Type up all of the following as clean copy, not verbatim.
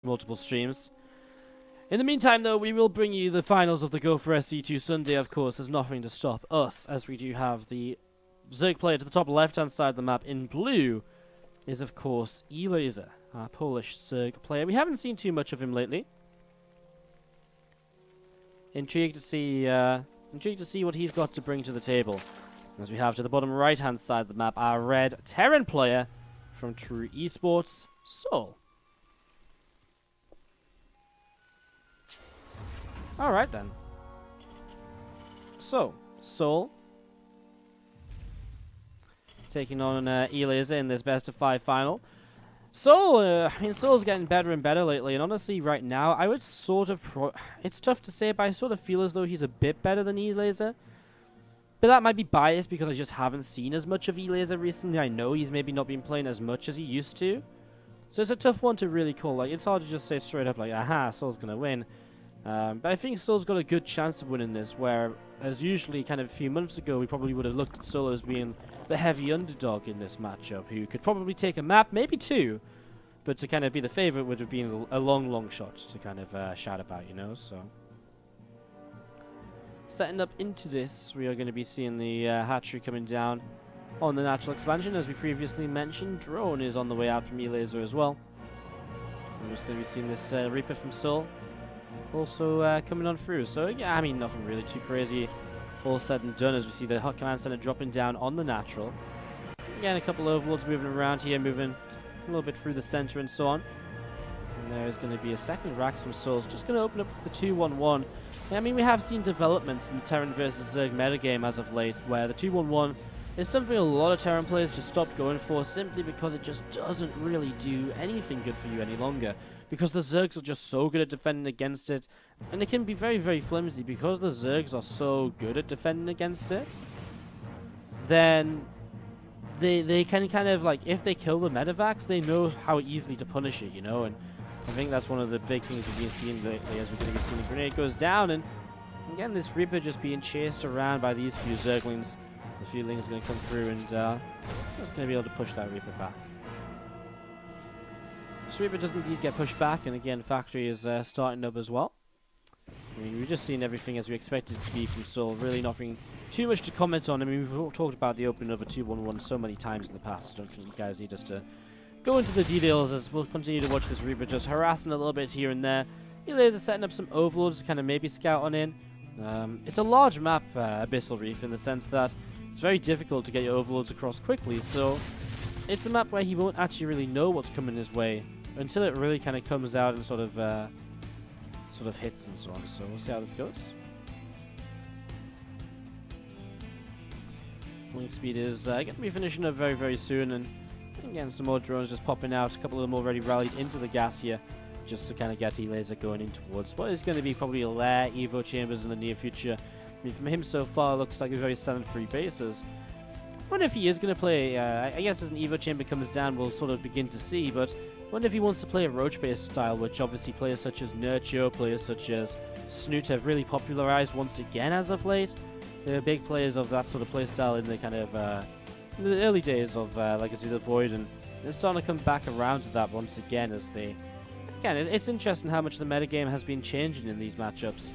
multiple streams. In the meantime, though, we will bring you the finals of the Go4SC2 Sunday, of course. There's nothing to stop us, as we do have the Zerg player to the top left-hand side of the map in blue is, of course, Elazer, our Polish Zerg player. We haven't seen too much of him lately. Intrigued to see what he's got to bring to the table. As we have to the bottom right-hand side of the map, our red Terran player from True Esports, souL. Alright then. So, souL taking on Elazer in this best of 5 final. souL, I mean, souL's getting better and better lately, and honestly, right now, I would sort of... it's tough to say, but I sort of feel as though he's a bit better than Elazer. But that might be biased because I just haven't seen as much of Elazer recently. I know he's maybe not been playing as much as he used to. So it's a tough one to really call. Like, it's hard to just say straight up, like, aha, souL's gonna win. But I think souL's got a good chance of winning this, where, as usually kind of a few months ago, we probably would have looked at souL as being the heavy underdog in this matchup, who could probably take a map, maybe 2, but to kind of be the favourite would have been a long shot to kind of shout about, you know, so. Setting up into this, we are going to be seeing the hatchery coming down on the natural expansion, as we previously mentioned. Drone is on the way out from Elazer as well. We're just going to be seeing this Reaper from souL also coming on through. So yeah, I mean, nothing really too crazy. All said and done, as we see the hot command center dropping down on the natural. Again, a couple of overlords moving around here, moving a little bit through the center and so on. And there's going to be a second Rax from souL's just going to open up the 2-1-1. I mean, we have seen developments in the Terran versus Zerg metagame as of late, where the 2-1-1 is something a lot of Terran players just stopped going for, simply because it just doesn't really do anything good for you any longer. Because the Zergs are just so good at defending against it, and it can be very flimsy. Because the Zergs are so good at defending against it, then they can kind of, like, if they kill the Medivacs, they know how easily to punish it, you know. And I think that's one of the big things we've been seeing lately, as we're going to be seeing the grenade goes down, and again, this Reaper just being chased around by these few Zerglings. The few Lings are going to come through and just going to be able to push that Reaper back. This Reaper does indeed get pushed back, and again, Factory is starting up as well. I mean, we've just seen everything as we expected it to be from souL. Really nothing too much to comment on. I mean, we've all talked about the opening of a 2-1-1 so many times in the past. I don't think you guys need us to go into the details, as we'll continue to watch this Reaper just harassing a little bit here and there. Elazer setting up some overlords to kind of maybe scout on in. It's a large map, Abyssal Reef, in the sense that it's very difficult to get your overlords across quickly, so it's a map where he won't actually really know what's coming his way until it really kind of comes out and sort of hits and so on. So we'll see how this goes. Link speed is going to be finishing up very soon, and again, some more drones just popping out. A couple of them already rallied into the gas here, just to kind of get Elazer going in towards what is going to be probably a lair Evo Chambers in the near future. I mean, from him so far, it looks like a very standard 3 bases. I wonder if he is going to play, I guess as an Evo Chamber comes down, we'll sort of begin to see, but I wonder if he wants to play a Roach-based style, which obviously players such as Nurture, players such as Snoot have really popularized once again as of late. They're big players of that sort of playstyle in the kind of in the early days of Legacy of the Void, and they're starting to come back around to that once again as they... Again, it's interesting how much the metagame has been changing in these matchups,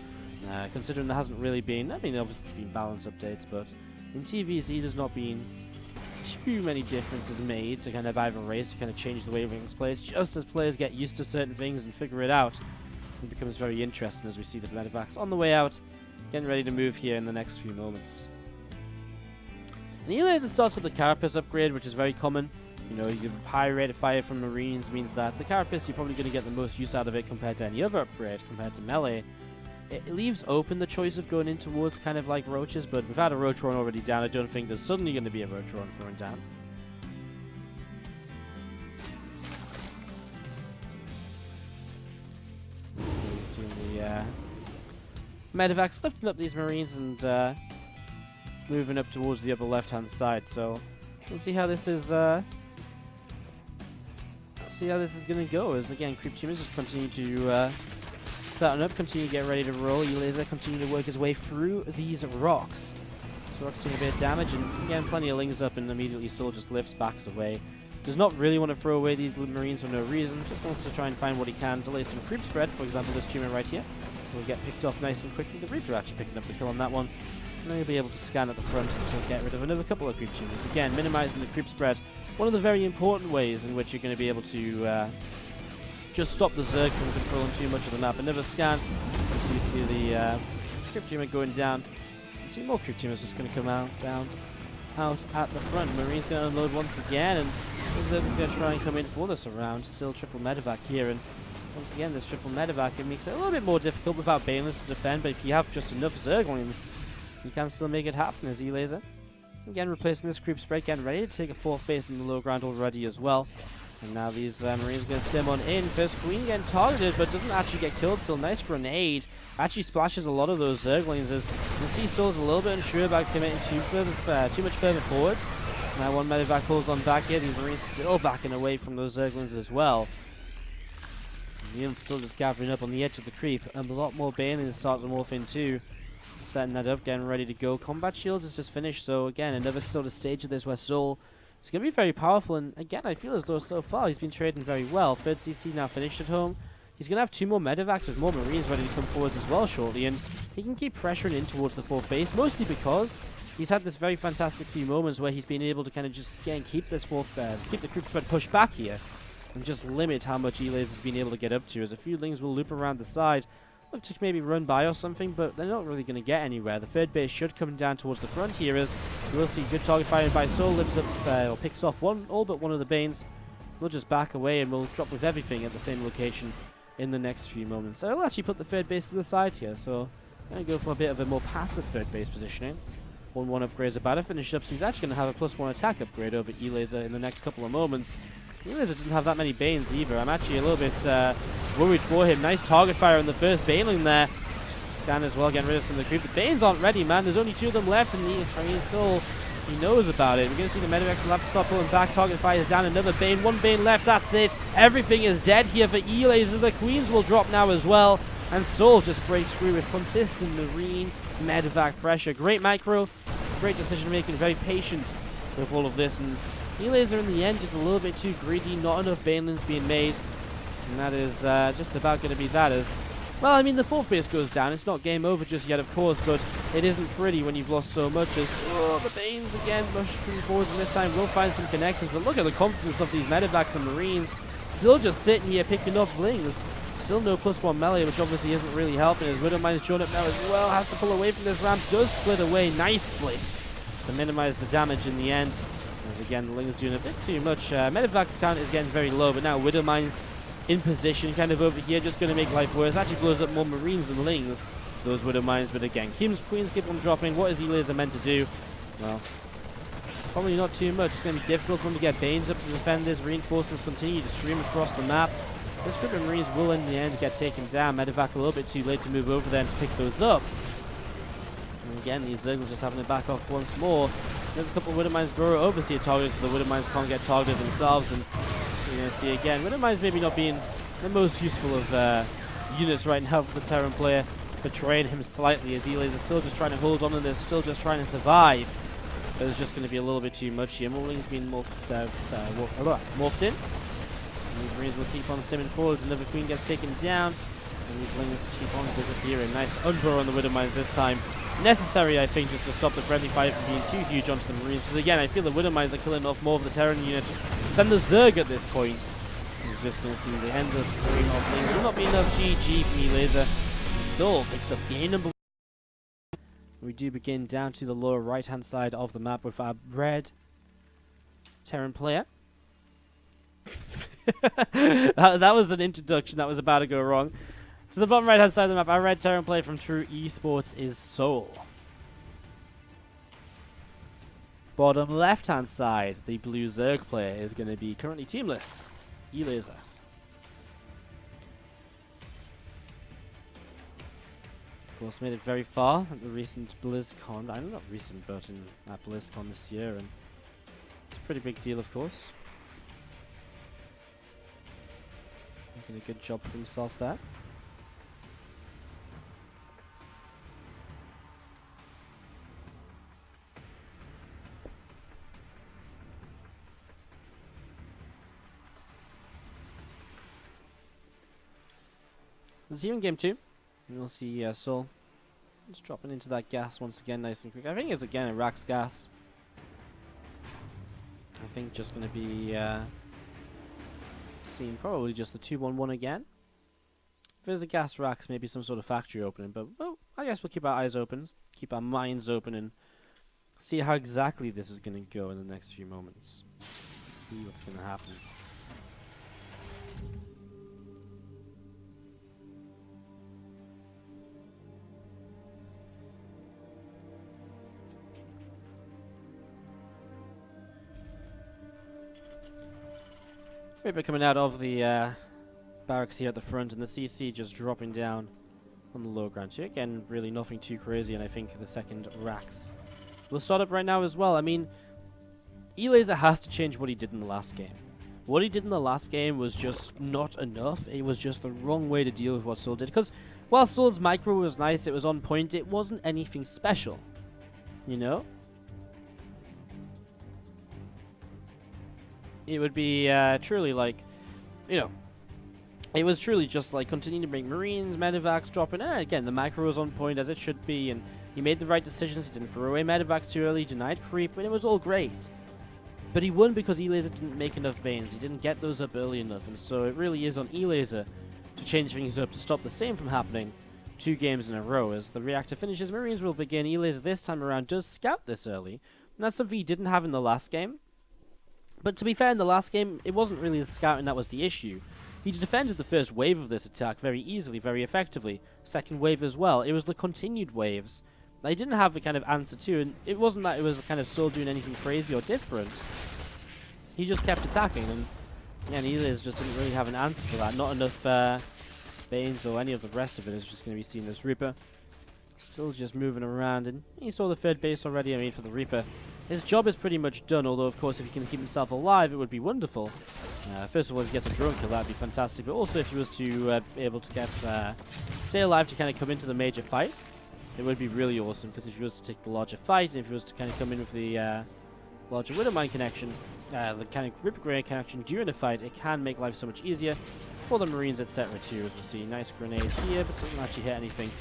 considering there hasn't really been... I mean, obviously there's been balance updates, but in TVZ there's not been too many differences made to kind of either race to kind of change the way things plays. Just as players get used to certain things and figure it out, it becomes very interesting as we see the Medivacs on the way out, getting ready to move here in the next few moments. And Elazer starts up the Carapace upgrade, which is very common. You know, you get a high rate of fire from Marines, means that the Carapace, you're probably going to get the most use out of it compared to any other upgrade, compared to melee. It leaves open the choice of going in towards kind of like Roaches, but we've had a Roach run already down. I don't think there's suddenly going to be a Roach run throwing down. So we've seen the Medivacs lifting up these Marines and moving up towards the upper left-hand side. So we'll see how this is. See how this is going to go. As again, Creep Team is just continue to setting up, continue to get ready to roll. Elazer continue to work his way through these rocks. So rocks doing a bit of damage, and again, plenty of Lings up, and immediately souL just lifts, backs away. Does not really want to throw away these Marines for no reason. Just wants to try and find what he can. Delay some creep spread. For example, this tumor right here will get picked off nice and quickly. The Reaper actually picking up the kill on that one. And then he'll be able to scan at the front to get rid of another couple of creep tumors. Again, minimizing the creep spread. One of the very important ways in which you're going to be able to just stop the Zerg from controlling too much of the map. Another scan. As you see the creep tumor going down. And 2 more creep tumors just going to come out at the front. Marine's going to unload once again, and the Zerg's going to try and come in for this round. Still triple medevac here, and once again this triple medevac, it makes it a little bit more difficult without Baneless to defend, but if you have just enough Zerglings, you can still make it happen as Elazer. Again, replacing this creep spread, getting ready to take a 4th base in the low ground already as well. And now these Marines are going to stem on in. First Queen getting targeted, but doesn't actually get killed. Still, nice grenade. Actually splashes a lot of those Zerglings, as you see souL's a little bit unsure about committing too much further forwards. Now 1 medevac pulls on back here. These Marines still backing away from those Zerglings as well. Neil's still just gathering up on the edge of the creep, and a lot more Banelings start to morph in too. Setting that up, getting ready to go. Combat shields is just finished, so again, another sort of stage of this where souL is going to be very powerful, and again, I feel as though so far he's been trading very well. 3rd CC now finished at home. He's going to have 2 more medevacs with more Marines ready to come forwards as well shortly, and he can keep pressuring in towards the 4th base, mostly because he's had this very fantastic few moments where he's been able to kind of just keep this keep the creep spread pushed back here, and just limit how much Elazer's been able to get up to, as a few Lings will loop around the side, look to maybe run by or something, but they're not really going to get anywhere. The 3rd base should come down towards the front here, as you will see good target firing by souL, lives up, or picks off all but one of the Banes. We'll just back away and we'll drop with everything at the same location in the next few moments. I'll actually put the 3rd base to the side here, so I'm going to go for a bit of a more passive 3rd base positioning. 1-1 upgrades about to finish up, so he's actually going to have a +1 attack upgrade over Elazer in the next couple of moments. Elazer doesn't have that many Banes either. I'm actually a little bit worried for him. Nice target fire on the first Baneling there. Scan as well, getting rid of some of the creep. The Banes aren't ready, man. There's only 2 of them left, and souL, he knows about it. We're going to see the Medivacs will have to start pulling back. Target fire is down. Another Bane. 1 Bane left. That's it. Everything is dead here for Elazer. The Queens will drop now as well. And souL just breaks through with consistent Marine Medivac pressure. Great micro. Great decision making. Very patient with all of this. And Elazer in the end just a little bit too greedy. Not enough Banelings being made. And that is just about going to be that. As well, I mean, the 4th base goes down. It's not game over just yet, of course, but it isn't pretty when you've lost so much. As the Banes again pushing forwards, and this time we'll find some connections. But look at the confidence of these Medivacs and Marines. Still just sitting here picking off Lings. Still no +1 melee, which obviously isn't really helping. His Widowmine's joined up now as well. Has to pull away from this ramp. Does split away. Nice splits to minimize the damage in the end. As again, the Ling's doing a bit too much. Medevac's count is getting very low, but now Widowmine's in position, kind of over here, just going to make life worse. Actually blows up more Marines than Lings, those Widowmines, but again, Queens keep on dropping. What is Elazer meant to do? Well, probably not too much. It's going to be difficult for him to get Banes up to defend this. Reinforcements continue to stream across the map. This group of Marines will in the end get taken down. Medevac a little bit too late to move over there and to pick those up. And again, these Zerglings just having to back off once more. Another couple of Widowmines burrow overseer targets, so the Widowmines can't get targeted themselves. And you know, see again, Widowmines maybe not being the most useful of units right now for the Terran player, betraying him slightly as Elazer is still just trying to hold on, and they're still just trying to survive. But it's just going to be a little bit too much here. Morling's been morphed in. And these Marines will keep on stimming forwards. Another Queen gets taken down. And these Lings keep on disappearing. Nice unburrow on the Widowmines this time. Necessary, I think, just to stop the friendly fire from being too huge onto the Marines. Because again, I feel the Widowmines are killing off more of the Terran units than the Zerg at this point. He's just going to see the endless stream of Lings. Will not be enough GG from Elazer. souL picks up game number 1. We do begin down to the lower right-hand side of the map with our red Terran player. that was an introduction that was about to go wrong. To the bottom right-hand side of the map, our red Terran player from True Esports is souL. Bottom left-hand side, the blue Zerg player is going to be currently teamless, Elazer. Of course, made it very far at the recent BlizzCon. I know not recent, but at BlizzCon this year, and it's a pretty big deal, of course. Making a good job for himself there. It's here in game 2. And we'll see souL just dropping into that gas once again, nice and quick. I think it's again a Rax gas. I think just going to be seeing probably just the 2-1-1 again. If there's a gas Rax, maybe some sort of factory opening, but well, I guess we'll keep our eyes open, keep our minds open, and see how exactly this is going to go in the next few moments. See what's going to happen. Reaper coming out of the barracks here at the front, and the CC just dropping down on the low ground here. Again, really nothing too crazy, and I think the second Rax will start up right now as well. I mean, Elazer has to change what he did in the last game. What he did in the last game was just not enough. It was just the wrong way to deal with what souL did. Because while souL's micro was nice, it was on point, it wasn't anything special. You know? It would be truly like, you know, it was truly just like continuing to bring Marines, Medivacs, dropping. And again, the micro was on point as it should be, and he made the right decisions. He didn't throw away Medivacs too early, denied creep, and it was all great. But he won because Elazer didn't make enough Banes. He didn't get those up early enough, and so it really is on Elazer to change things up to stop the same from happening 2 games in a row. As the reactor finishes, Marines will begin. Elazer this time around does scout this early, and that's something he didn't have in the last game. But to be fair, in the last game, it wasn't really the scouting that was the issue. He defended the first wave of this attack very easily, very effectively. Second wave as well. It was the continued waves that he didn't have the kind of answer to, and it wasn't that it was kind of souL doing anything crazy or different. He just kept attacking, and yeah, Elazer just didn't really have an answer for that. Not enough Banes or any of the rest of it is just going to be seen. This Reaper still just moving around, and he saw the third base already. I mean, for the Reaper, his job is pretty much done, although of course if he can keep himself alive it would be wonderful. First of all, if he gets a drone kill, that would be fantastic, but also if he was to be able to get stay alive to kind of come into the major fight, it would be really awesome, because if he was to take the larger fight, and if he was to kind of come in with the larger Widowmine connection, the kind of Reaper grenade connection during a fight, it can make life so much easier for the Marines, etc. too, as we'll see. Nice grenade here, but doesn't actually hit anything.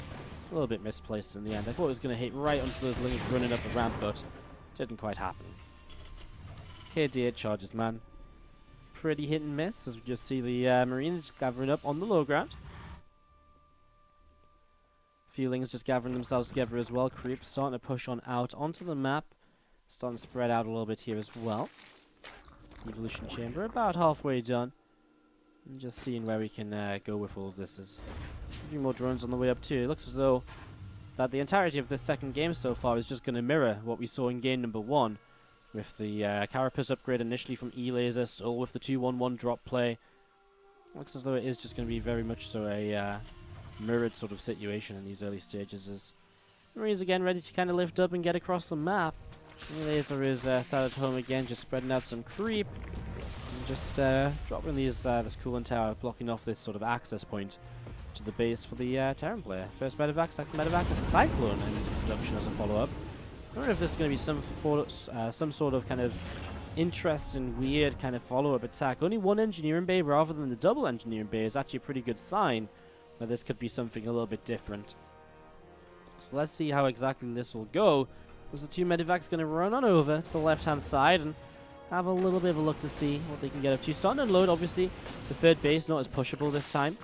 A little bit misplaced in the end. I thought it was going to hit right onto those lings running up the ramp, but didn't quite happen. KD8 charges, man. Pretty hit and miss, as we just see the Marines gathering up on the low ground. Feelings just gathering themselves together as well. Creep starting to push on out onto the map. Starting to spread out a little bit here as well. Evolution chamber about halfway done. And just seeing where we can go with all of this. There's a few more drones on the way up too. It looks as though that the entirety of this second game so far is just going to mirror what we saw in game number 1, with the Carapace upgrade initially from Elazer, souL with the 2-1-1 drop play. Looks as though it is just going to be very much so a mirrored sort of situation in these early stages, as Marines again ready to kind of lift up and get across the map. Elazer is sat at home again, just spreading out some creep, and just dropping these this coolant tower, blocking off this sort of access point to the base for the Terran player. First medevac, second medevac, a Cyclone and introduction as a follow-up. I wonder if there's going to be some sort of kind of interesting, weird kind of follow-up attack. Only one engineering bay rather than the double engineering bay is actually a pretty good sign that this could be something a little bit different. So let's see how exactly this will go. As the 2 medevacs going to run on over to the left-hand side and have a little bit of a look to see what they can get up to. Starting to unload, obviously. The third base not as pushable this time.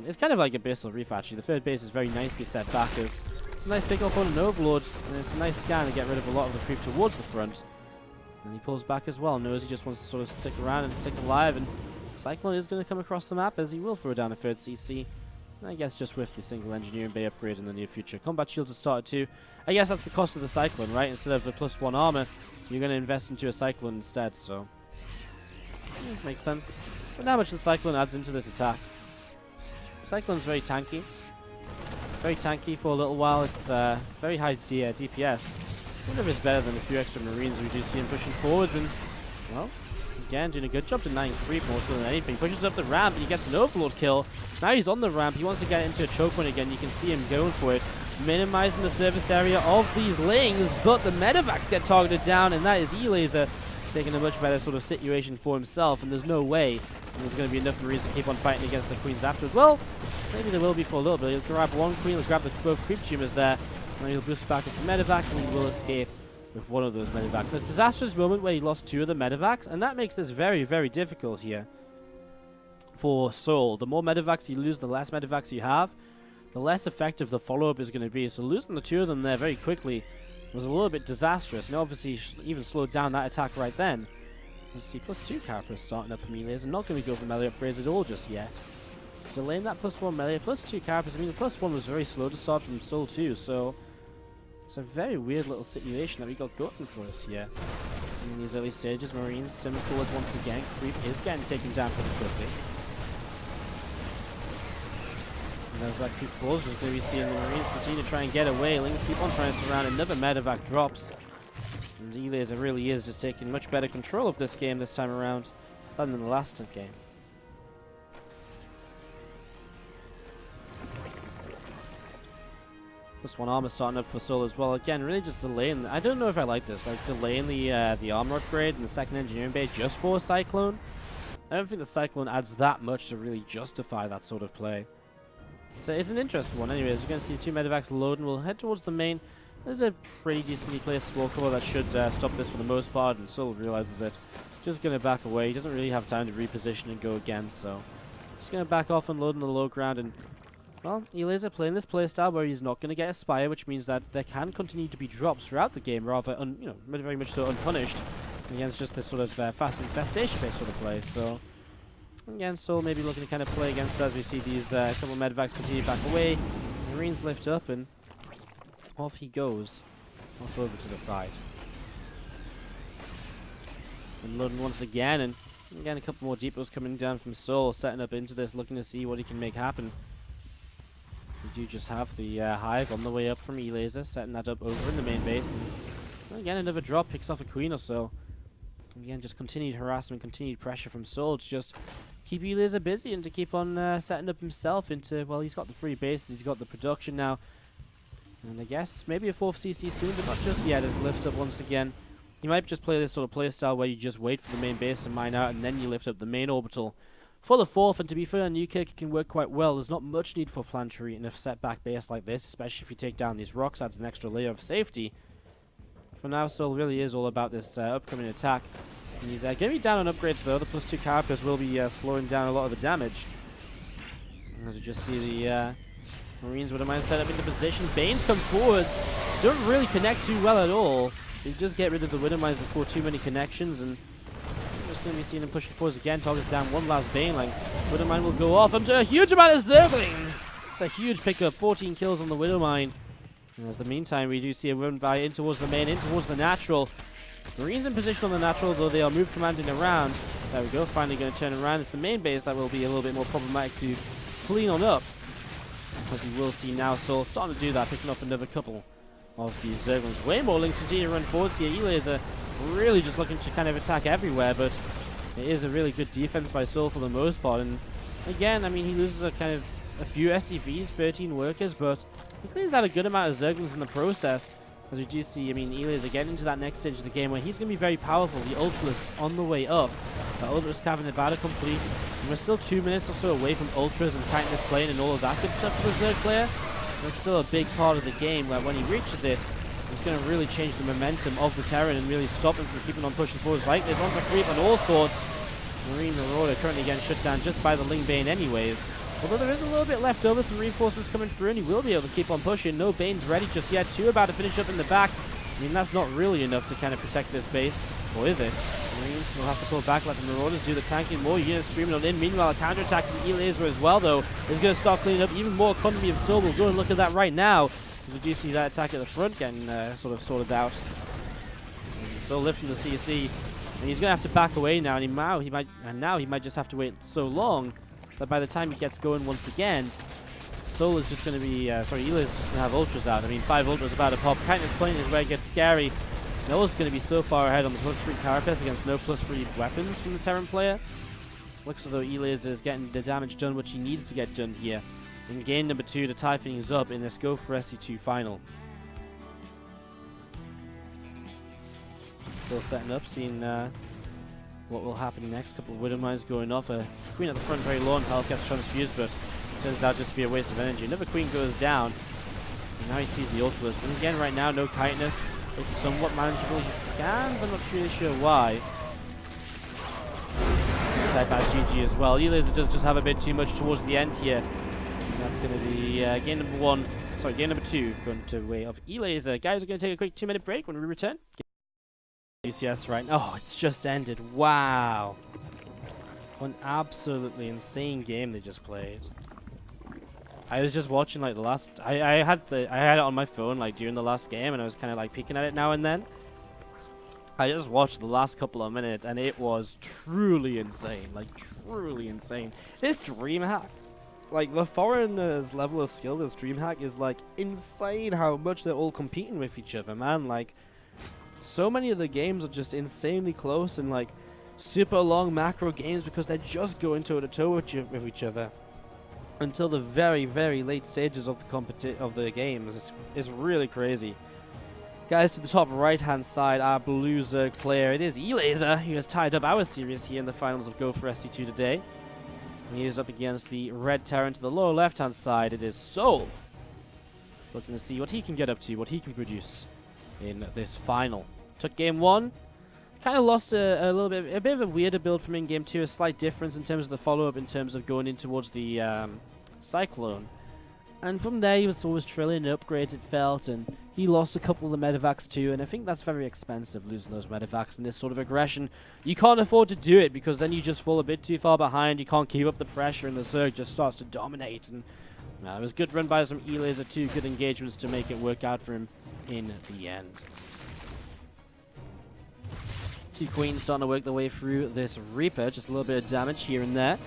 It's kind of like a Abyssal Reef, actually. The third base is very nicely set back, as it's a nice pick up on an Overlord, and it's a nice scan to get rid of a lot of the creep towards the front. And he pulls back as well, knows he just wants to sort of stick around and stick alive, and Cyclone is going to come across the map, as he will throw down a third CC. I guess just with the single engineering bay upgrade in the near future. Combat shields have started too. I guess that's the cost of the Cyclone, right? Instead of the +1 armor, you're going to invest into a Cyclone instead, so makes sense. But how much the Cyclone adds into this attack. Cyclone's very tanky. Very tanky for a little while. It's very high DPS. I wonder if it's better than a few extra Marines we do see him pushing forwards, and, well, again, doing a good job denying creep more so than anything. Pushes up the ramp, and he gets an Overlord kill. Now he's on the ramp. He wants to get into a choke point again. You can see him going for it. Minimizing the surface area of these lings, but the medevacs get targeted down, and that is Elazer taking a much better sort of situation for himself, and there's no way there's going to be enough Marines to keep on fighting against the Queens afterwards. Well, Maybe there will be for a little bit. He'll grab one queen, he'll grab the both creep tumors there, and then he'll boost back with the medevac, and he will escape with one of those medevacs. A disastrous moment where he lost 2 of the medevacs, and that makes this very, very difficult here for souL. The more medevacs you lose, the less medevacs you have, the less effective the follow-up is going to be. So losing the 2 of them there very quickly was a little bit disastrous, and obviously even slowed down that attack right then. Let's see, +2 carapace starting up for Elazer. Not going to go for melee upgrades at all just yet. So delaying that +1 melee, +2 carapace. I mean, the +1 was very slow to start from souL too, so it's a very weird little situation that we got going for us here. In these early stages, Marines stemming forwards once again. Creep is getting taken down pretty quickly. And as that creep falls, we're going to be seeing the Marines continue to try and get away. Lings keep on trying to surround. Another medevac drops. And Elazer really is just taking much better control of this game this time around than in the last game. +1 armor starting up for souL as well. Again, really just delaying. I don't know if I like this, like delaying the armor upgrade and the second engineering bay just for a Cyclone. I don't think the Cyclone adds that much to really justify that sort of play. So it's an interesting one. Anyways, we're going to see 2 medevacs load, and we'll head towards the main. There's a pretty decently placed small cover that should stop this for the most part, and souL realizes it. Just going to back away. He doesn't really have time to reposition and go again, so just going to back off and load on the low ground. And well, Elazer playing this playstyle where he's not going to get a Spire, which means that there can continue to be drops throughout the game, rather, very much so unpunished, against just this sort of fast infestation-based sort of play. So again, souL maybe looking to kind of play against it as we see these couple of medevacs continue back away. Marines lift up, and off he goes, off over to the side. And loading once again, and again a couple more depots coming down from souL, setting up into this, looking to see what he can make happen. So we do just have the Hive on the way up from Elazer, setting that up over in the main base. And again, another drop, picks off a queen or so. And again, just continued harassment, continued pressure from souL to just keep Elazer busy and to keep on setting up himself into, well, he's got the 3 bases, he's got the production now. And I guess maybe a 4th CC soon, but not just yet, as it lifts up once again. You might just play this sort of playstyle where you just wait for the main base to mine out, and then you lift up the main orbital for the 4th. And to be fair, on Newkirk it can work quite well. There's not much need for planetary in a setback base like this, especially if you take down these rocks, adds an extra layer of safety. For now, souL really is all about this upcoming attack. And he's getting down on upgrades though. The +2 carapace will be slowing down a lot of the damage. As we just see the Marines with a mind set up into position. Banes come forwards. Don't really connect too well at all. You just get rid of the Widow Mines before too many connections, and we're just going to be seeing him pushing forwards again. Targets down one last Baneling. Widow Mine will go off into a huge amount of Zerglings. It's a huge pickup. 14 kills on the Widow Mine. And in the meantime, we do see a run by in towards the main, in towards the natural. Marines in position on the natural, though they are move commanding around. There we go. Finally going to turn around. It's the main base that will be a little bit more problematic to clean on up. As you will see now, souL starting to do that, picking up another couple of these Zerglings. Way more Lings continue to run forwards here. Elazer really just looking to kind of attack everywhere, but it is a really good defense by souL for the most part. And again, I mean, he loses a few SCVs, 13 workers, but he clears out a good amount of Zerglings in the process. As we do see, I mean, Elazer getting into that next stage of the game where he's going to be very powerful. The Ultralisk's on the way up. The Ultralisk having about to complete. And we're still 2 minutes or so away from Ultras and Titanus playing and all of that good stuff for the Zerg player. It's still a big part of the game where when he reaches it, it's going to really change the momentum of the Terran and really stop him from keeping on pushing forwards like this. Onto creep on all sorts. Marine Marauder currently getting shut down just by the Ling Bane anyways. Although there is a little bit left over, some reinforcements coming through, and he will be able to keep on pushing. No Bane's ready just yet. 2 about to finish up in the back. I mean, that's not really enough to kind of protect this base. Or is it? Marines will have to pull back, let the Marauders do the tanking. More units streaming on in. Meanwhile, a counter-attack from Elazer as well, though, is going to start cleaning up even more economy of souL. We'll go and look at that right now. We do see that attack at the front getting sort of sorted out. And souL lifting the CC. And he's going to have to back away now, and now he might just have to wait so long that by the time he gets going once again, souL is just going to be, Ela's just going to have Ultras out. I mean, 5 Ultras about to pop. Titanus point is where it gets scary. Noah's going to be so far ahead on the +3 carapace against no +3 weapons from the Terran player. Looks as though Elazer is getting the damage done which he needs to get done here in game number 2 to tie things up in this Go4SC2 final. Still setting up, seeing what will happen next. Couple of Widow Mines going off. A Queen at the front, very low on health, gets transfused, but Turns out just to be a waste of energy. Another queen goes down. And now he sees the ultimates. And again, right now, no kiteness. It's somewhat manageable. He scans. I'm not really sure why. Type out GG as well. Elazer does just have a bit too much towards the end here. And that's going to be game number 1. Sorry, game number 2 going to the way of Elazer. Guys, we're going to take a quick 2-minute break when we return. UCS right now. Oh, it's just ended. Wow. What an absolutely insane game they just played. I was just watching like the last. I had it on my phone like during the last game, and I was kind of like peeking at it now and then. I just watched the last couple of minutes, and it was truly insane. Like truly insane. This DreamHack, like the foreigners' level of skill, this DreamHack is like insane. How much they're all competing with each other, man. Like so many of the games are just insanely close and like super long macro games because they're just going toe to toe with each other. Until the very, very late stages of the games. It's really crazy. Guys, to the top right-hand side, our blue Zerg player, it is Elazer, who has tied up our series here in the finals of Go4SC2 today. And he is up against the red Terran. To the lower left-hand side, it is souL. Looking to see what he can get up to, what he can produce in this final. Took game 1. Kind of lost a bit of a weirder build from in game 2, a slight difference in terms of the follow-up, in terms of going in towards the Cyclone. And from there, he was always trilling upgrades, it felt, and he lost a couple of the medevacs too, and I think that's very expensive, losing those medevacs and this sort of aggression. You can't afford to do it, because then you just fall a bit too far behind, you can't keep up the pressure, and the Zerg just starts to dominate. And it was good run by some Elazer too, good engagements to make it work out for him in the end. 2 queens starting to work their way through this Reaper, just a little bit of damage here and there.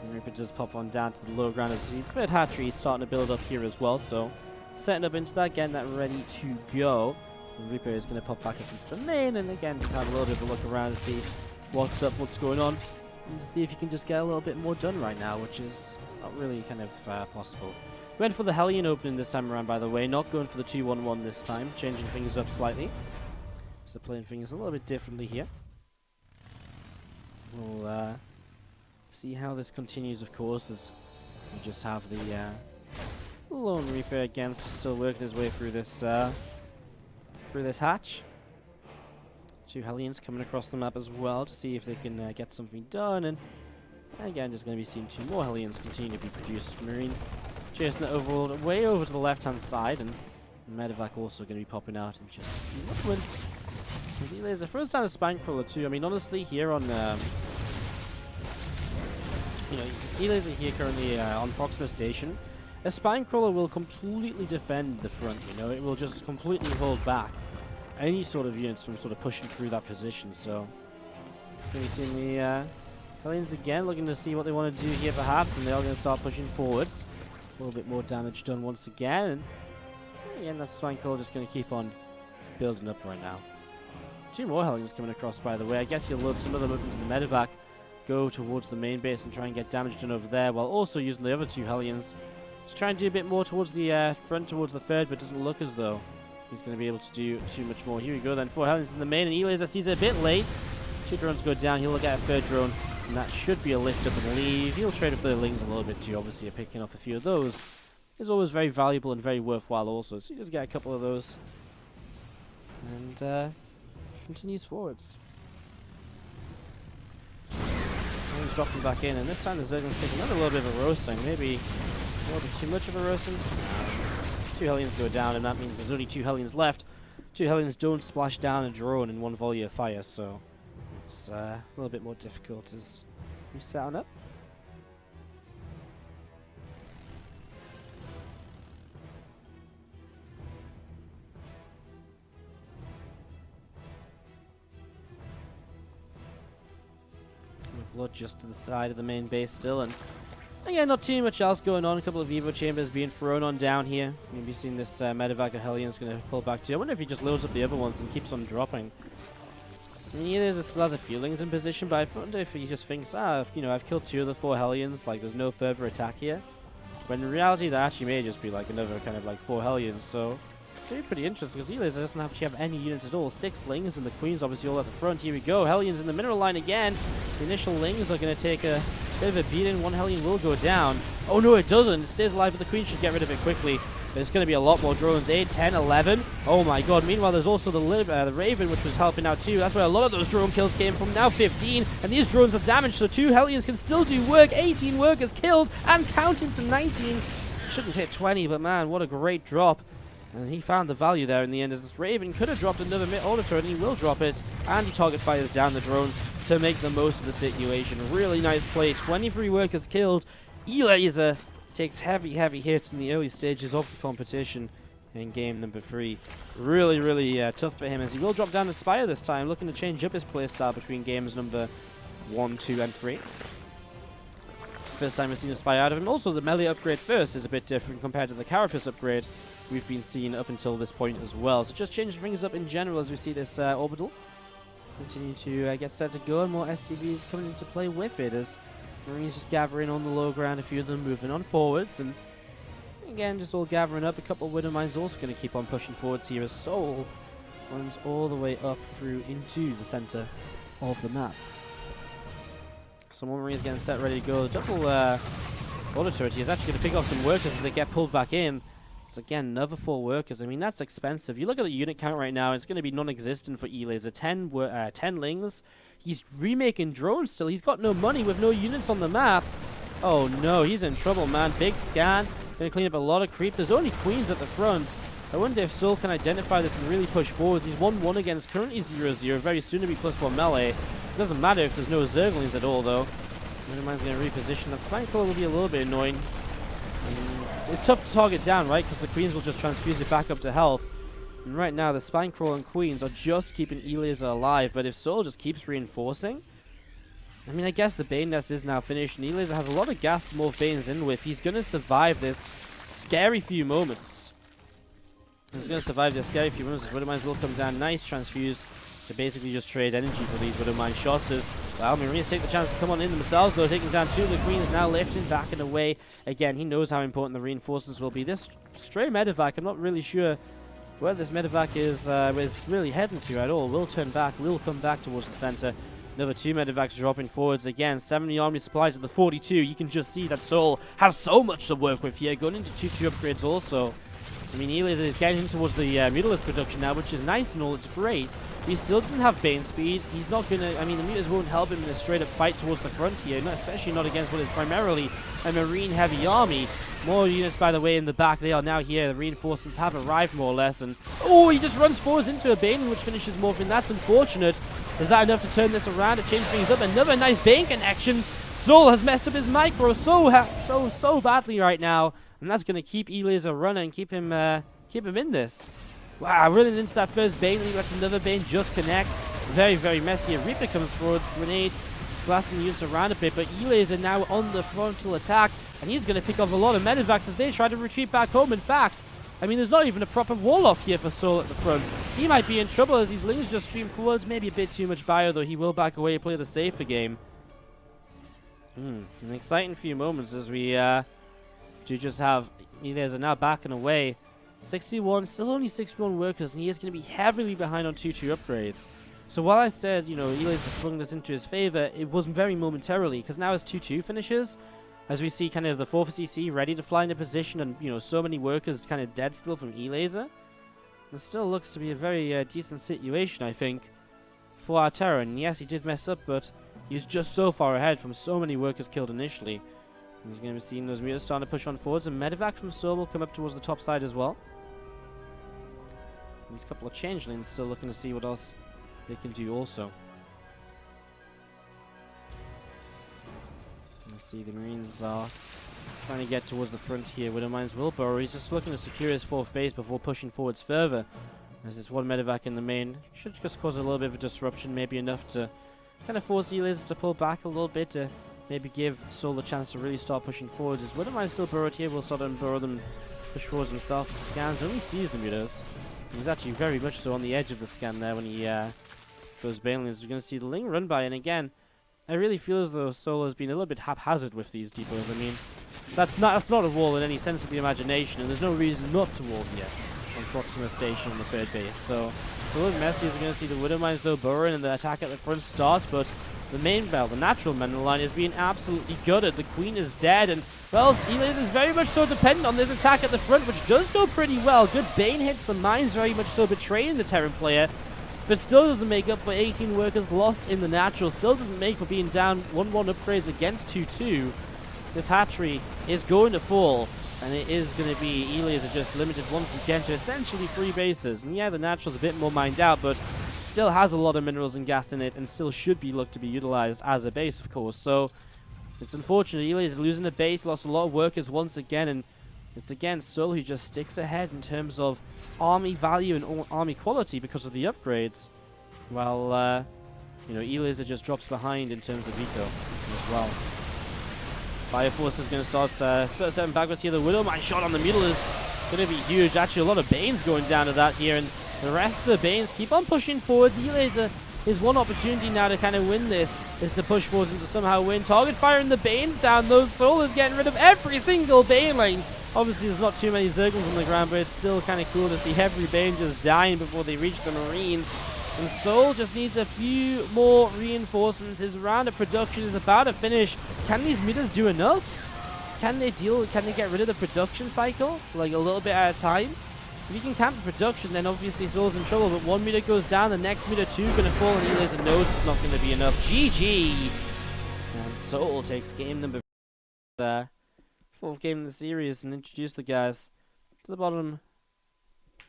And Reaper does pop on down to the low ground as the third hatchery is starting to build up here as well, so setting up into that, getting that ready to go. And Reaper is going to pop back up into the main, and again just have a little bit of a look around to see what's up, what's going on, and to see if you can just get a little bit more done right now, which is not really kind of possible. Went for the Hellion opening this time around, by the way, not going for the 2-1-1 this time, changing things up slightly. So playing things a little bit differently here. We'll see how this continues, of course, as we just have the Lone Reaper again, just still working his way through this hatch. 2 Hellions coming across the map as well to see if they can get something done, and again, just going to be seeing 2 more Hellions continue to be produced. Marine chasing it way over to the left-hand side, and Medevac also going to be popping out in just a few moments. Elazer first time a Spine Crawler too. I mean, honestly, here on Elazer here currently on Proxima Station, a Spine Crawler will completely defend the front. It will just completely hold back any sort of units from sort of pushing through that position. So it's going to be seeing the Hellions again, looking to see what they want to do here, perhaps, and they are going to start pushing forwards. A little bit more damage done once again, and that Spine Crawler just going to keep on building up right now. 2 more Hellions coming across, by the way. I guess you'll load some of them up into the medevac, go towards the main base and try and get damage done over there, while also using the other 2 Hellions to try and do a bit more towards the front, towards the third, but it doesn't look as though he's going to be able to do too much more. Here we go then, 4 Hellions in the main, and Elazer sees it a bit late. 2 drones go down, he'll look at a 3rd drone, and that should be a lift up and leave. He'll trade up the Lings a little bit too, obviously picking off a few of those is always very valuable and very worthwhile also, so you just get a couple of those. And continues forwards. He's dropping back in, and this time the Zerglings take another little bit of a roasting, maybe a little bit too much of a roasting. 2 Hellions go down, and that means there's only 2 Hellions left. 2 Hellions don't splash down a drone in one volley of fire, so it's a little bit more difficult as we set on up. Blood just to the side of the main base still, and again, not too much else going on. A couple of Evo chambers being thrown on down here. You'll be seeing this medevac of Hellions going to pull back too. I wonder if he just loads up the other ones and keeps on dropping. And yeah, still has a few Lings in position, but I wonder if he just thinks, I've killed 2 of the 4 Hellions, like there's no further attack here. When in reality, that actually may just be like another kind of like 4 Hellions, so it's going to be pretty interesting because Elazer doesn't actually have any units at all. 6 Lings, and the Queen's obviously all at the front. Here we go, Hellions in the mineral line again. The initial Lings are going to take a bit of a beating. 1 Hellion will go down. Oh no, it doesn't. It stays alive, but the Queen should get rid of it quickly. There's going to be a lot more drones. 8, 10, 11. Oh my god. Meanwhile, there's also the Raven, which was helping out too. That's where a lot of those drone kills came from. Now 15. And these drones are damaged, so 2 Hellions can still do work. 18 workers killed and counting to 19. Shouldn't hit 20, but man, what a great drop. And he found the value there in the end, as this Raven could have dropped another auto turret, and he will drop it. And he target fires down the drones to make the most of the situation. Really nice play. 23 workers killed. Elazer takes heavy hits in the early stages of the competition in game number 3. Really tough for him, as he will drop down to Spire this time, looking to change up his playstyle between games number 1, 2, and 3. First time we've seen a Spire out of him. Also, the melee upgrade first is a bit different compared to the Carapace upgrade we've been seeing up until this point as well. So just changing things up in general as we see this orbital continue to get set to go, and more SCVs coming into play with it, as Marines just gathering on the low ground, a few of them moving on forwards, and again just all gathering up. A couple of Widow Mines also going to keep on pushing forwards here, as souL runs all the way up through into the center of the map. Some more Marines getting set, ready to go. The double auto turret is actually going to pick up some workers as they get pulled back in. So again, another 4 workers. I mean, that's expensive. You look at the unit count right now, it's going to be non-existent for Elazer. 10 lings. He's remaking drones still. He's got no money with no units on the map. Oh no, he's in trouble, man. Big scan. Going to clean up a lot of creep. There's only Queens at the front. I wonder if souL can identify this and really push forwards. He's 1-1 against currently 0-0. Very soon to be +1 melee. Doesn't matter if there's no Zerglings at all, though. Mine's going to reposition. That Spine Crawler will be a little bit annoying. It's tough to target down, right? Because the Queens will just transfuse it back up to health. And right now, the Spine Crawler and Queens are just keeping Elazer alive. But if souL just keeps reinforcing, I mean, I guess the Bane Nest is now finished. And Elazer has a lot of gas to move Banes in with. He's going to survive this scary few moments. He's going to survive this scary few moments. Widow Mines will come down. Nice transfuse to basically just trade energy for these Widow Mine shots. As well, Marines take the chance to come on in themselves, though, taking down 2 of the Queens, now lifting back and away. Again, he knows how important the reinforcements will be. This stray medevac, I'm not really sure where this medevac is really heading to at all. Will turn back, will come back towards the center. Another 2 medevacs dropping forwards again. 70 army supplies to the 42. You can just see that souL has so much to work with here, going into 2-2 upgrades also. I mean, Elazer is getting towards the Mutalisk production now, which is nice and all, it's great. He still doesn't have Bane speed. He's not going to, I mean, the Mutas won't help him in a straight up fight towards the front here, especially not against what is primarily a Marine heavy army. More units, by the way, in the back. They are now here. The reinforcements have arrived more or less. And oh, he just runs forwards into a Bane, which finishes morphing. That's unfortunate. Is that enough to turn this around, to change things up? Another nice Bane connection. souL has messed up his micro so badly right now. And that's going to keep Elazer running, keep him in this. Wow, running into that first Bane, he lets another Bane just connect. Very messy. A Reaper comes forward, grenade, blasting units around a bit, but Elazer now on the frontal attack, and he's going to pick off a lot of medevacs as they try to retreat back home. In fact, I mean, there's not even a proper wall off here for souL at the front. He might be in trouble as these lings just stream forwards. Maybe a bit too much bio, though. He will back away, play the safer game. An exciting few moments as we do just have Elazer now backing away. 61, still only 61 workers, and he is going to be heavily behind on 2-2 upgrades. So while I said, you know, Elazer swung this into his favor, it wasn't very momentarily, because now as 2-2 finishes, as we see kind of the 4CC ready to fly into position, and, you know, so many workers kind of dead still from Elazer, it still looks to be a very decent situation, I think, for our Terror. And yes, he did mess up, but he was just so far ahead from so many workers killed initially. He's going to be seeing those mutas starting to push on forwards, and medevac from souL will come up towards the top side as well. These couple of changelings still looking to see what else they can do also. Let's see, the Marines are trying to get towards the front here. Widow Mines will burrow. He's just looking to secure his 4th base before pushing forwards further. As this one medevac in the main should just cause a little bit of a disruption, maybe enough to kind of force Elazer to pull back a little bit, to maybe give souL a chance to really start pushing forwards. As Widow Mines still burrowed here, will start to burrow them, push forwards himself. He scans, only sees the mutas. He's actually very much so on the edge of the scan there when he goes Banelings. We're going to see the Ling run by, and again, I really feel as though souL has been a little bit haphazard with these depots. I mean, that's not a wall in any sense of the imagination, and there's no reason not to wall here on Proxima Station on the 3rd base. So, it's a little messy as we're going to see the Widow Mines though burrowing, and the attack at the front starts, but the main bell, the natural men in the line, is being absolutely gutted. The Queen is dead, and Well, Elazer is very much so dependent on this attack at the front, which does go pretty well. Good Bane hits. The mines very much so betraying the Terran player, but still doesn't make up for 18 workers lost in the natural. Still doesn't make for being down 1-1 upgrades against 2-2. This hatchery is going to fall, and it is going to be Elazer just limited once again to essentially 3 bases. And yeah, the natural's a bit more mined out, but still has a lot of minerals and gas in it, and still should be looked to be utilized as a base, of course. So it's unfortunate. Elazer losing a base, lost a lot of workers once again, and it's again souL who just sticks ahead in terms of army value and army quality because of the upgrades. While, you know, Elazer just drops behind in terms of eco as well. Fire Force is going to start setting backwards here. The Widow Mine shot on the middle is going to be huge. Actually, a lot of Banes going down to that here, and the rest of the Banes keep on pushing forwards. Elazer, his one opportunity now to kind of win this is to push forwards and to somehow win. Target firing the Banes down, though souL is getting rid of every single Bane lane. Obviously, there's not too many Zerglings on the ground, but it's still kind of cool to see every Bane just dying before they reach the Marines. And souL just needs a few more reinforcements. His round of production is about to finish. Can these meters do enough? Can they get rid of the production cycle, like a little bit at a time? If you can camp the production, then obviously souL's in trouble, but 1 meter goes down, the next meter 2 going to fall, and Elazer knows it's not going to be enough. GG! And souL takes game number 4th game in the series, and introduce the guys to the bottom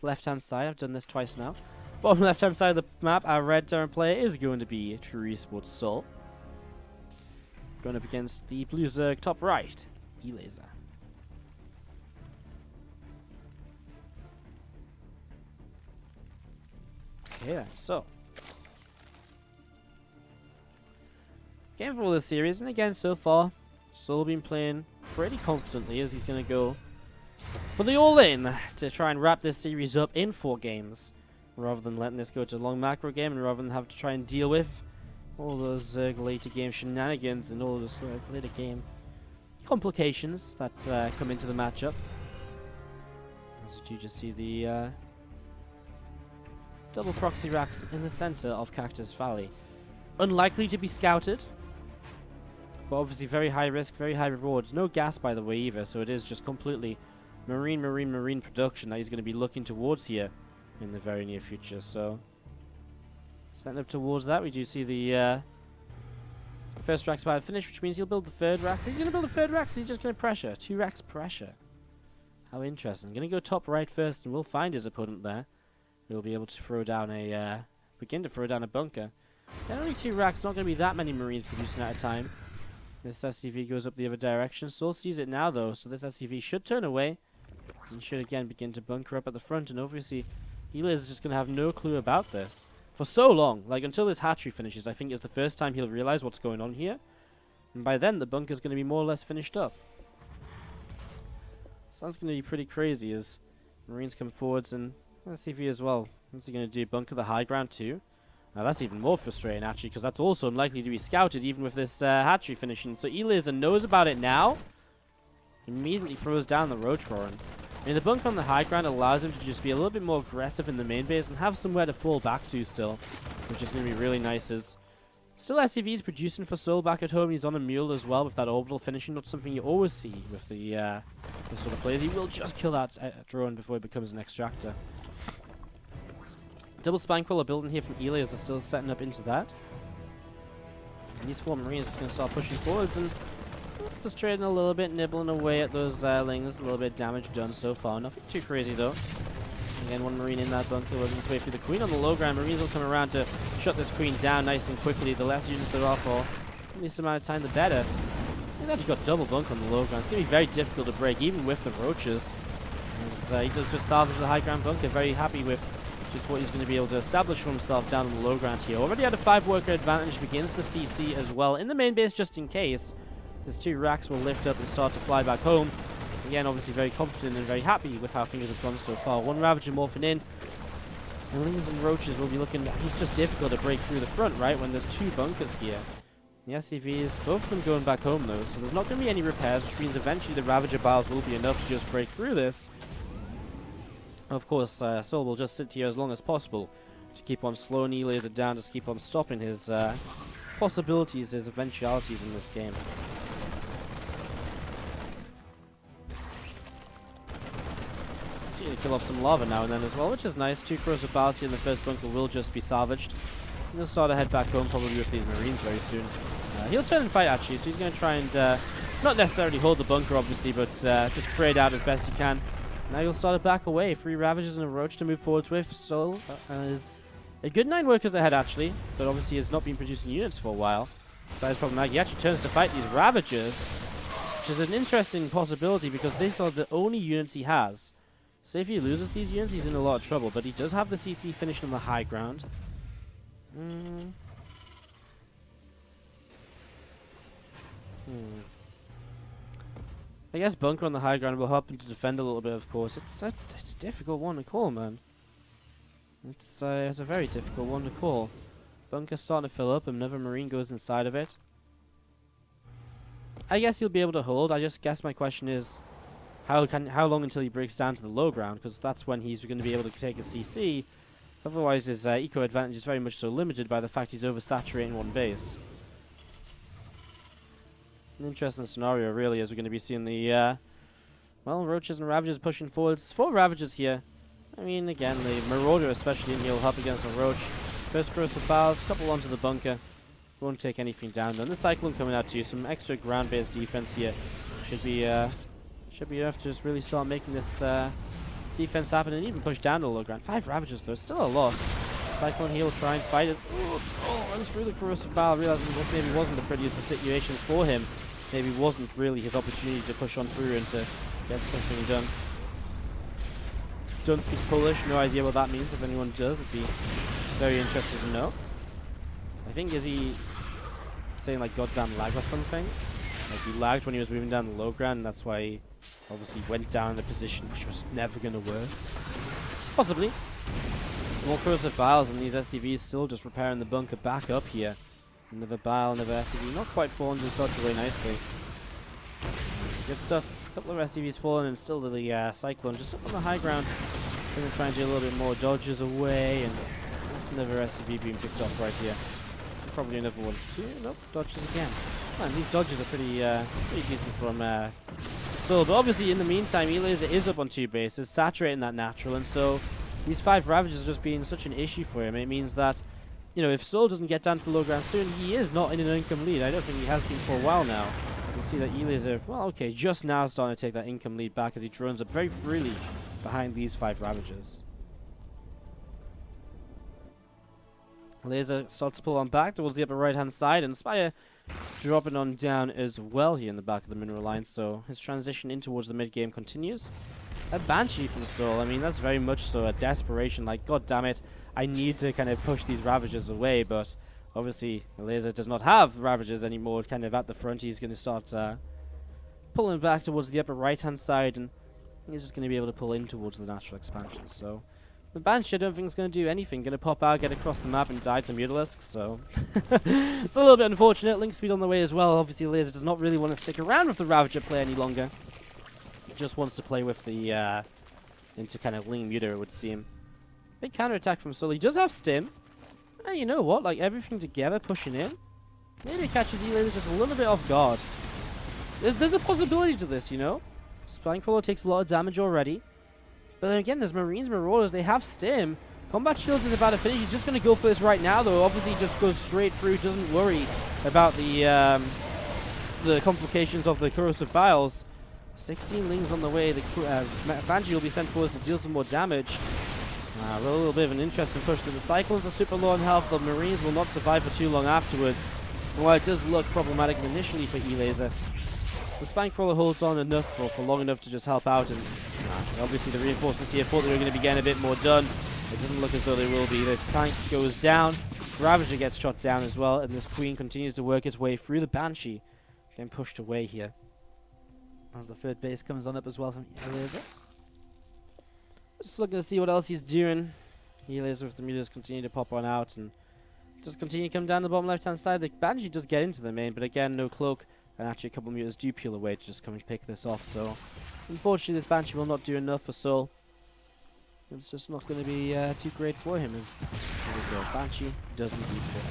left-hand side. I've done this twice now. Bottom left-hand side of the map, our red Terran player is going to be True Esports souL. Going up against the blue Zerg top right, Elazer. Okay, so game for all this series, and again, so far, souL been playing pretty confidently as he's going to go for the all-in to try and wrap this series up in 4 games, rather than letting this go to a long macro game, and rather than have to try and deal with all those later game shenanigans and all those later game complications that come into the matchup. As you just see the double proxy racks in the center of Cactus Valley. Unlikely to be scouted, but obviously very high risk, very high rewards. No gas, by the way, either, so it is just completely marine production that he's going to be looking towards here in the very near future. So setting up towards that, we do see the first rack's about to finish, which means he'll build the 3rd rack. So he's going to build the 3rd rack, so he's just going to pressure. 2 racks pressure. How interesting. Going to go top right first, and we'll find his opponent there. He'll be able to throw down a begin to throw down a bunker. Only 2 racks, not going to be that many Marines producing at a time. This SCV goes up the other direction. souL sees it now, though, so this SCV should turn away. He should again begin to bunker up at the front, and obviously Elazer is just going to have no clue about this for so long. Like, until this hatchery finishes, I think is the first time he'll realize what's going on here. And by then, the bunker's going to be more or less finished up. So that's going to be pretty crazy as Marines come forwards, and SCV as well. What's he going to do? Bunker the high ground too? Now that's even more frustrating actually, because that's also unlikely to be scouted even with this hatchery finishing. So Elazer knows about it now. Immediately throws down the Roach Warren. I mean, the bunker on the high ground allows him to just be a little bit more aggressive in the main base and have somewhere to fall back to still, which is going to be really nice. As still SCV is producing for souL back at home. He's on a mule as well with that orbital finishing. Not something you always see with the sort of players. He will just kill that drone before he becomes an extractor. Double spine crawler building here from Elazer are still setting up into that. And these 4 Marines are going to start pushing forwards and just trading a little bit, nibbling away at those lings. A little bit of damage done so far. Nothing too crazy though. Again, 1 Marine in that bunker working his way through the Queen on the low ground. Marines will come around to shut this Queen down nice and quickly. The less units there are for the least amount of time, the better. He's actually got double bunker on the low ground. It's going to be very difficult to break, even with the Roaches. As, he does just salvage the high ground bunker. Very happy with just what he's going to be able to establish for himself down on the low ground here. Already had a 5 worker advantage, begins the CC as well in the main base just in case. His 2 racks will lift up and start to fly back home. Again, obviously very confident and very happy with how things have gone so far. 1 Ravager morphing in. And Lings and Roaches will be looking... It's just difficult to break through the front, right, when there's 2 bunkers here. The SCVs, both of them going back home though, so there's not going to be any repairs, which means eventually the Ravager bars will be enough to just break through this. Of course, souL will just sit here as long as possible to keep on slowing Elazer down, just keep on stopping his possibilities, his eventualities in this game. continue to kill off some lava now and then as well, which is nice. 2 corrosive bars here in the first bunker will just be salvaged. He'll start to head back home probably with these marines very soon. He'll turn and fight actually, so he's going to try and not necessarily hold the bunker obviously, but just trade out as best he can. Now he'll start to back away. 3 Ravagers and a Roach to move forwards with. So is a good 9 workers ahead actually, but obviously has not been producing units for a while. So that's problematic. He actually turns to fight these Ravagers, which is an interesting possibility because these are the only units he has. So if he loses these units, he's in a lot of trouble. But he does have the CC finishing on the high ground. I guess bunker on the high ground will help him to defend a little bit, of course. It's a difficult one to call, man. It's a very difficult one to call. Bunker's starting to fill up, another marine goes inside of it. I guess he'll be able to hold. I just guess my question is, how long until he breaks down to the low ground? Because that's when he's going to be able to take a CC. Otherwise, his eco advantage is very much so limited by the fact he's oversaturating one base. An interesting scenario, really, as we're going to be seeing the, well, Roaches and Ravagers pushing forwards. 4 Ravagers here. I mean, again, the Marauder especially in here will help against the Roach. First corrosive bars, a couple onto the bunker. Won't take anything down. Then the Cyclone coming out too. Some extra ground-based defense here. Should be enough to just really start making this defense happen and even push down to the low ground. 5 Ravagers though, still a lot. Cyclone here will try and fight us. Oh, runs through the corrosive bile, realizing this maybe wasn't the prettiest of situations for him. Maybe wasn't really his opportunity to push on through and to get something done. Don't speak Polish, no idea what that means. If anyone does, it'd be very interested to know. I think, is he saying like goddamn lag or something? Like he lagged when he was moving down the low ground and that's why he obviously went down in a position which was never going to work. Possibly. More corrosive biles and these SCVs still just repairing the bunker back up here. Another bile, another SCV. Not quite fallen, just dodged away nicely. Good stuff. A couple of SCVs fallen and still the Cyclone just up on the high ground. Going to try and do a little bit more dodges away and that's another SCV being picked off right here. Probably another one. 2, nope, dodges again. Man, these dodges are pretty decent from souL. But obviously in the meantime, Elazer is up on 2 bases, saturating that natural, and so these 5 Ravagers are just being such an issue for him. It means that, you know, if souL doesn't get down to the low ground soon, he is not in an income lead. I don't think he has been for a while now. You can see that Elazer, well, okay, just now starting to take that income lead back as he drones up very freely behind these 5 Ravagers. Elazer starts to pull on back towards the upper right hand side, and Spire dropping on down as well here in the back of the mineral line, so his transition in towards the mid game continues. A Banshee from souL, I mean that's very much so a desperation, like god damn it, I need to kind of push these Ravagers away, but obviously Elazer does not have Ravagers anymore kind of at the front. He's going to start pulling back towards the upper right hand side, and he's just going to be able to pull in towards the natural expansion, so the Banshee I don't think is going to do anything. Going to pop out, get across the map and die to Mutalisk, so it's a little bit unfortunate. Link speed on the way as well. Obviously Elazer does not really want to stick around with the Ravager play any longer. Just wants to play with the into kind of Ling Muter, it would seem. Big counterattack from souL. He does have Stim. And you know what? Like everything together pushing in. Maybe it catches Elazer just a little bit off guard. There's a possibility to this, you know? Spinecrawler takes a lot of damage already. But then again, there's Marines, Marauders, they have Stim. Combat Shields is about to finish. He's just going to go for this right now, though. Obviously, just goes straight through, doesn't worry about the complications of the corrosive biles. 16 Lings on the way. The Banshee will be sent forward to deal some more damage. A little bit of an interesting push to the Cyclones. Are super low on health. The Marines will not survive for too long afterwards. And while it does look problematic initially for Elazer, the Spinecrawler holds on enough for long enough to just help out, and obviously the reinforcements here thought they were going to be getting a bit more done. It doesn't look as though they will be. This tank goes down, Ravager gets shot down as well, and this Queen continues to work its way through the Banshee, getting pushed away here. As the third base comes on up as well from Elazer. Just looking to see what else he's doing. Elazer with the meters continue to pop on out and just continue to come down the bottom left hand side. The Banshee does get into the main, but again, no cloak. And actually a couple of meters do peel away to just come and pick this off, so unfortunately this Banshee will not do enough for souL. It's just not going to be too great for him, as there we go. Banshee does indeed fail.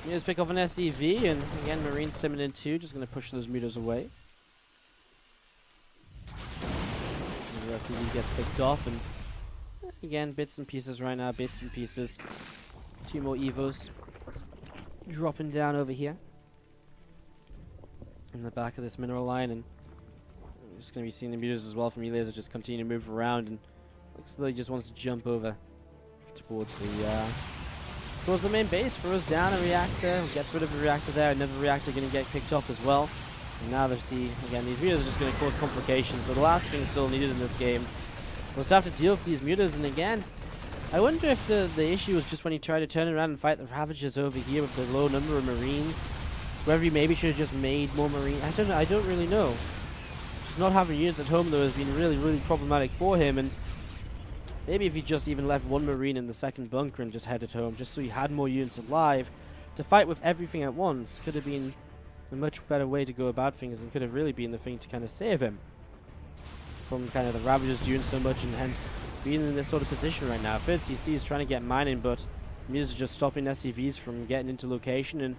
Meters pick off an SCV, and again Marine stimming in too, just going to push those meters away. The SCV gets picked off, and again, bits and pieces right now, bits and pieces. 2 more Evos dropping down over here in the back of this mineral line, and I'm just going to be seeing the mutas as well from Elazer just continue to move around, and looks like he just wants to jump over towards the main base, throws down a reactor, gets rid of the reactor there, another reactor going to get picked off as well. And now they see, again, these mutas are just going to cause complications, so the last thing souL needed in this game was to have to deal with these mutas, and again, I wonder if the issue was just when he tried to turn around and fight the Ravagers over here with the low number of Marines, whether he maybe should have just made more Marines. I don't know, I don't really know. Just not having units at home, though, has been really, really problematic for him, and maybe if he just even left 1 Marine in the second bunker and just headed home, just so he had more units alive to fight with everything at once, could have been a much better way to go about things, and could have really been the thing to kind of save him from kind of the Ravagers doing so much, and hence being in this sort of position right now. 3rd CC is trying to get mining, but mutas are just stopping SCVs from getting into location, and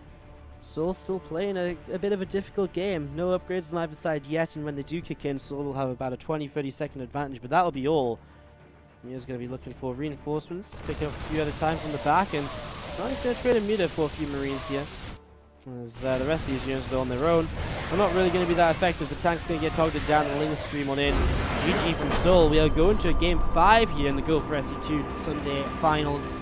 souL's still playing a bit of a difficult game. No upgrades on either side yet, and when they do kick in, souL will have about a 20-30 second advantage, but that'll be all. Muta's going to be looking for reinforcements, pick up a few at a time from the back, and now he's going to trade a Muta for a few Marines here. As the rest of these units are on their own, they're not really going to be that effective. The tank's going to get targeted down the lane stream on in. GG from souL. We are going to a game 5 here in the Go4SC2 Sunday finals.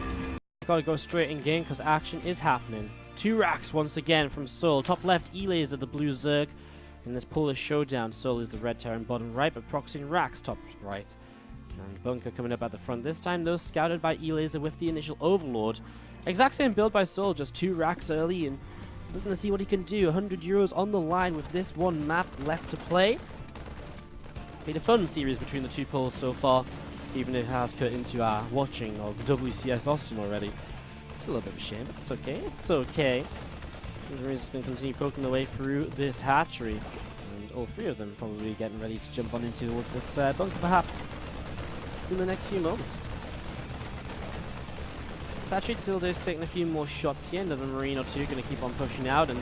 Got to go straight in game because action is happening. 2 racks once again from souL. Top left, Elazer, the blue Zerg. In this Polish showdown, souL is the red Terran bottom right, but proxying racks top right. And bunker coming up at the front this time, though, scouted by Elazer with the initial Overlord. Exact same build by souL, just 2 racks early, and looking to see what he can do. 100 euros on the line with this one map left to play. Been a fun series between the 2 polls so far, even if it has cut into our watching of WCS Austin already. It's a little bit of a shame, but it's okay. It's okay. These Marines are just going to continue poking their way through this hatchery. And all 3 of them probably getting ready to jump on into towards this bunker, perhaps, in the next few moments. Hatchery Tilde's taking a few more shots here. Another Marine or 2 going to keep on pushing out and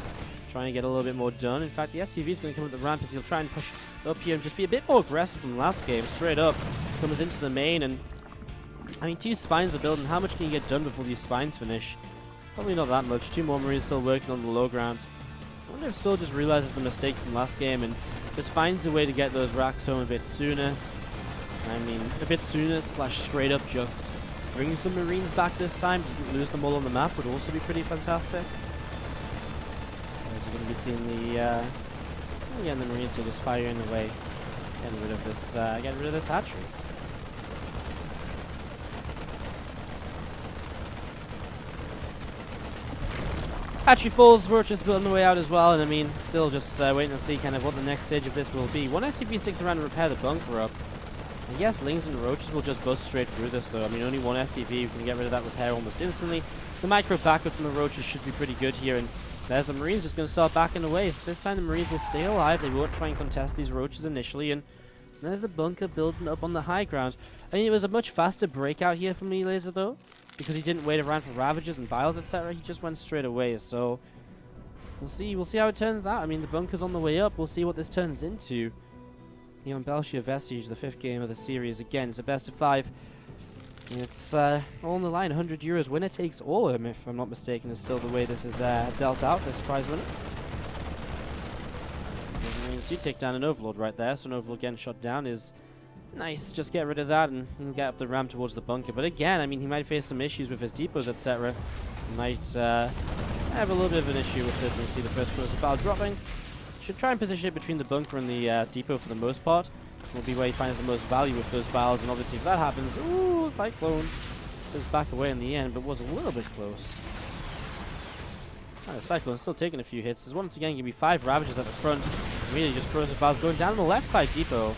trying to get a little bit more done. In fact, the SCV is going to come up the ramp as he'll try and push up here and just be a bit more aggressive from last game. Straight up, comes into the main, and I mean, 2 spines are building. How much can you get done before these spines finish? Probably not that much. 2 more Marines still working on the low ground. I wonder if souL just realizes the mistake from last game and just finds a way to get those racks home a bit sooner. I mean, a bit sooner / straight up just bring some Marines back this time, doesn't lose them all on the map, would also be pretty fantastic. As you're going to be seeing the, again, the Marines are just firing away, getting rid of this hatchery. Hatchery falls, Roach is building the way out as well, and I mean, still just waiting to see kind of what the next stage of this will be. 1 SCV sticks around to repair the bunker up. I guess Lings and Roaches will just bust straight through this, though. I mean, only 1 SCV can get rid of that repair almost instantly. The micro backup from the Roaches should be pretty good here, and there's the Marines just going to start backing away. So this time the Marines will stay alive. They won't try and contest these Roaches initially, and there's the bunker building up on the high ground. I mean, it was a much faster breakout here from Elazer, though, because he didn't wait around for Ravagers and Biles, etc. He just went straight away, so we'll see how it turns out. I mean, the bunker's on the way up. We'll see what this turns into. Here on Belshire Vestige, the 5th game of the series. Again, it's a best of 5. And it's all on the line. 100 euros. Winner takes all of them, if I'm not mistaken, is still the way this is dealt out, this prize winner. The Marines do take down an Overlord right there, so an Overlord getting shot down is nice. Just get rid of that and get up the ramp towards the bunker. But again, I mean, he might face some issues with his depots, etc. He might have a little bit of an issue with this, and see the first corrosive bile dropping. Should try and position it between the bunker and the depot for the most part. Will be where he finds the most value with those biles, and obviously if that happens, ooh, Cyclone goes back away in the end, but was a little bit close. Cyclone's still taking a few hits. There's once again going to be 5 Ravagers at the front. Immediately just corrosive biles going down on the left side depot.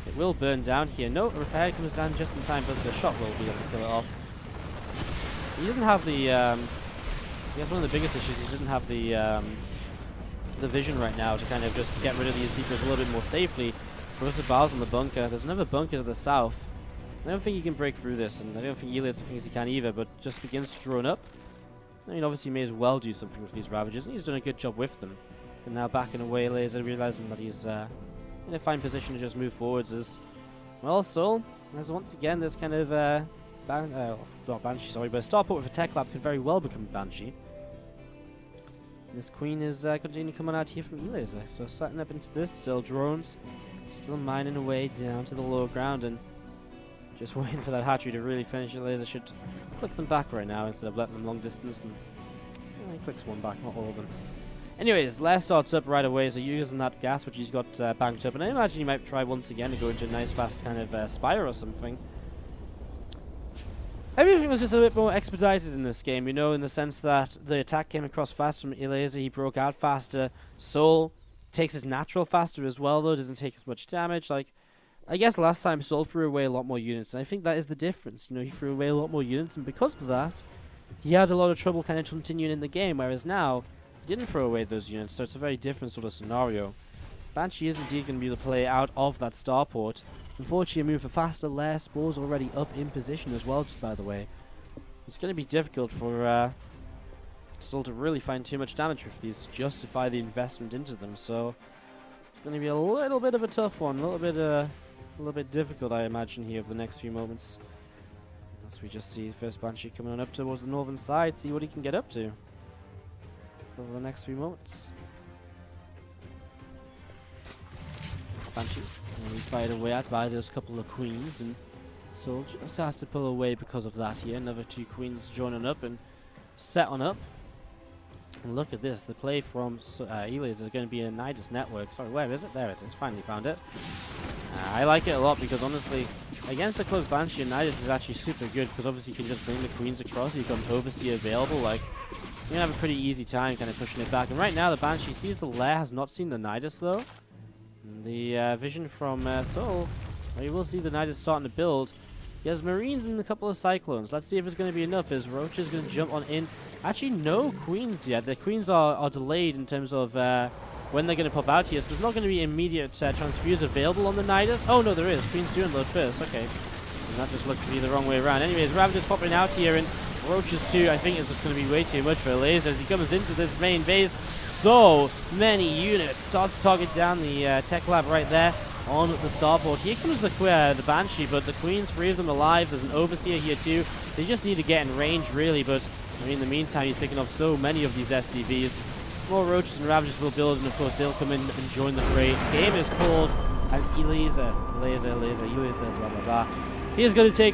It will burn down here. No, repair comes down just in time, but the shot will be able to kill it off. He doesn't have the, I guess one of the biggest issues, he doesn't have the vision right now to kind of just get rid of these depots a little bit more safely. Corrosive biles in the bunker. There's another bunker to the south. I don't think he can break through this, and I don't think Elazer thinks he can either, but just begins to drone up. I mean, obviously he may as well do something with these Ravagers, and he's done a good job with them. And now backing away, Elazer realizing that he's in a fine position to just move forwards as Well, souL, as once again, this kind of, not Banshee, sorry, but a starport with a tech lab could very well become Banshee. This queen is continuing coming out here from Elazer, so setting up into this, still drones, still mining away down to the lower ground, and just waiting for that hatchery to really finish. Elazer should click them back right now instead of letting them long distance, and he clicks one back, not all of them. Anyways, Lair starts up right away, so using that gas which he's got banked up, and I imagine he might try once again to go into a nice fast kind of spire or something. Everything was just a bit more expedited in this game, you know, in the sense that the attack came across fast from Elazer, he broke out faster. souL takes his natural faster as well, though, doesn't take as much damage. Like, I guess last time souL threw away a lot more units, and I think that is the difference. You know, he threw away a lot more units, and because of that, he had a lot of trouble kind of continuing in the game, whereas now, he didn't throw away those units, so it's a very different sort of scenario. Banshee is indeed going to be the play out of that starport. Unfortunately, a move for faster. Lair spores already up in position as well, just by the way. It's going to be difficult for souL to really find too much damage with these to justify the investment into them, so it's going to be a little bit of a tough one, a little bit difficult, I imagine, here over the next few moments. As we just see the first Banshee coming on up towards the northern side, see what he can get up to over the next few moments. Banshee, and he's fired away at by those couple of queens, and souL just has to pull away because of that here. Another two queens joining up and set on up. And look at this, the play from Elazer is going to be a Nidus network. Sorry, where is it? There it is, finally found it. I like it a lot because honestly, against a cloaked Banshee, Nidus is actually super good because obviously you can just bring the queens across, you've got an Overseer available, like, you're going to have a pretty easy time kind of pushing it back. And right now the Banshee sees the Lair, has not seen the Nidus though. The vision from souL, you will see the Nidus starting to build. He has Marines and a couple of Cyclones. Let's see if it's going to be enough. Is Roach is going to jump on in. Actually, no Queens yet. The Queens are delayed in terms of when they're going to pop out here. So there's not going to be immediate transfuse available on the Nidus. Oh, no, there is. Queens do unload first. Okay. And that just looked to be the wrong way around. Anyways, Ravager's popping out here, and Roaches too. I think it's just going to be way too much for Elazer as he comes into this main base. So many units. Starts to target down the tech lab right there on the starport. Here comes the Banshee, but the Queens, 3 of them alive. There's an Overseer here too. They just need to get in range, really, but I mean, in the meantime, he's picking up so many of these SCVs. More Roaches and Ravagers will build, and of course, they'll come in and join the fray. The game is called Elazer, blah, blah, blah. He is going to take